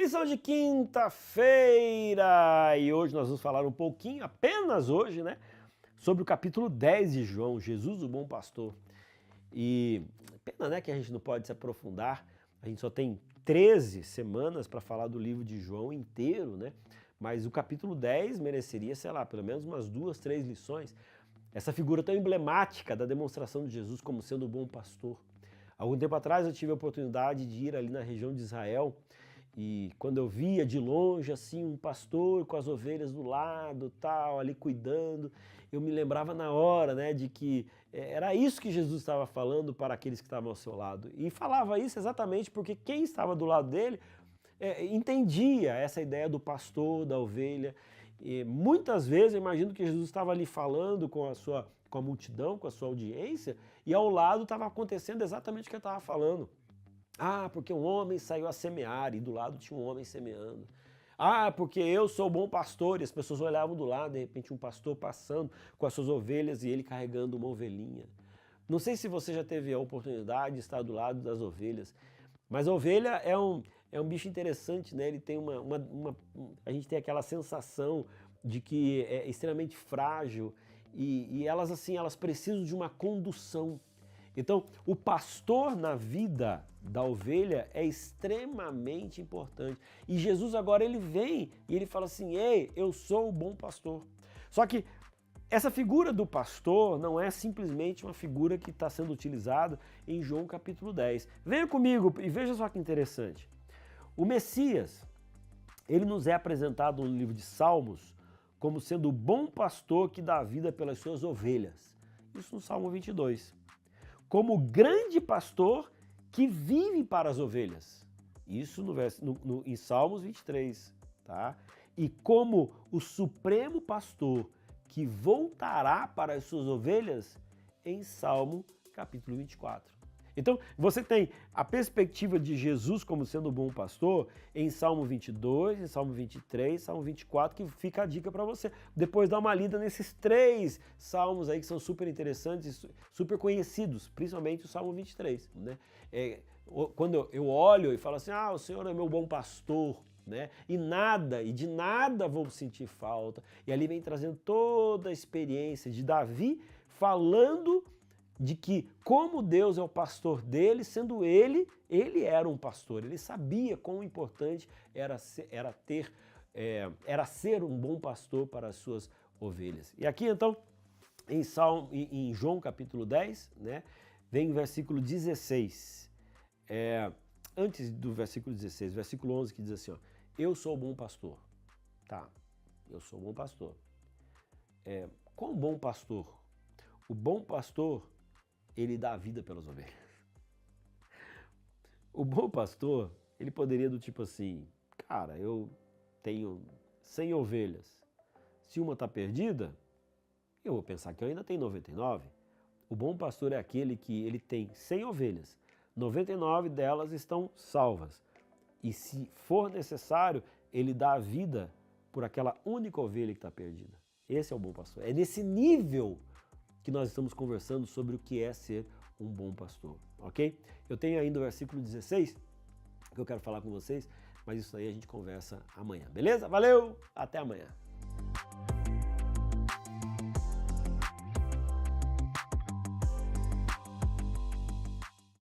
Lição de quinta-feira! E hoje nós vamos falar um pouquinho, apenas hoje, né? Sobre o capítulo 10 de João, Jesus, o bom pastor. E pena, né, que a gente não pode se aprofundar, a gente só tem 13 semanas para falar do livro de João inteiro, né? Mas o capítulo 10 mereceria, sei lá, pelo menos umas 2, 3 lições. Essa figura tão emblemática da demonstração de Jesus como sendo o bom pastor. Algum tempo atrás eu tive a oportunidade de ir ali na região de Israel e quando eu via de longe assim um pastor com as ovelhas do lado, tal, ali cuidando, eu me lembrava na hora, né, de que era isso que Jesus estava falando para aqueles que estavam ao seu lado. E falava isso exatamente porque quem estava do lado dele entendia essa ideia do pastor, da ovelha. E muitas vezes eu imagino que Jesus estava ali falando com a multidão, com a sua audiência, e ao lado estava acontecendo exatamente o que ele estava falando. Ah, porque um homem saiu a semear e do lado tinha um homem semeando. Ah, porque eu sou o bom pastor e as pessoas olhavam do lado, de repente um pastor passando com as suas ovelhas e ele carregando uma ovelhinha. Não sei se você já teve a oportunidade de estar do lado das ovelhas, mas a ovelha é um bicho interessante, né? Ele tem a gente tem aquela sensação de que é extremamente frágil e elas assim, elas precisam de uma condução. Então, o pastor na vida da ovelha é extremamente importante. E Jesus agora ele vem e ele fala assim: "Ei, eu sou o bom pastor". Só que essa figura do pastor não é simplesmente uma figura que está sendo utilizada em João capítulo 10. Venha comigo e veja só que interessante. O Messias, ele nos é apresentado no livro de Salmos como sendo o bom pastor que dá vida pelas suas ovelhas. Isso no Salmo 22. Como grande pastor que vive para as ovelhas. Isso em Salmos 23. Tá? E como o supremo pastor que voltará para as suas ovelhas em Salmo capítulo 24. Então, você tem a perspectiva de Jesus como sendo o bom pastor em Salmo 22, em Salmo 23, Salmo 24, que fica a dica para você. Depois dá uma lida nesses 3 salmos aí que são super interessantes, super conhecidos, principalmente o Salmo 23. Né? Quando eu olho e falo assim, o Senhor é meu bom pastor, né? E de nada vou sentir falta. E ali vem trazendo toda a experiência de Davi falando de que como Deus é o pastor dele, sendo ele era um pastor, ele sabia quão importante era ser um bom pastor para as suas ovelhas. E aqui então, em João capítulo 10, né, vem o versículo 16. Antes do versículo 16, versículo 11 que diz assim, ó, eu sou o bom pastor. Tá, eu sou o bom pastor. Qual bom pastor? O bom pastor, ele dá a vida pelas ovelhas. O bom pastor, ele poderia do tipo assim, cara, eu tenho 100 ovelhas. Se uma está perdida, eu vou pensar que eu ainda tenho 99. O bom pastor é aquele que ele tem 100 ovelhas, 99 delas estão salvas. E se for necessário, ele dá a vida por aquela única ovelha que está perdida. Esse é o bom pastor. É nesse nível que nós estamos conversando sobre o que é ser um bom pastor, ok? Eu tenho ainda o versículo 16 que eu quero falar com vocês, mas isso aí a gente conversa amanhã, beleza? Valeu, até amanhã.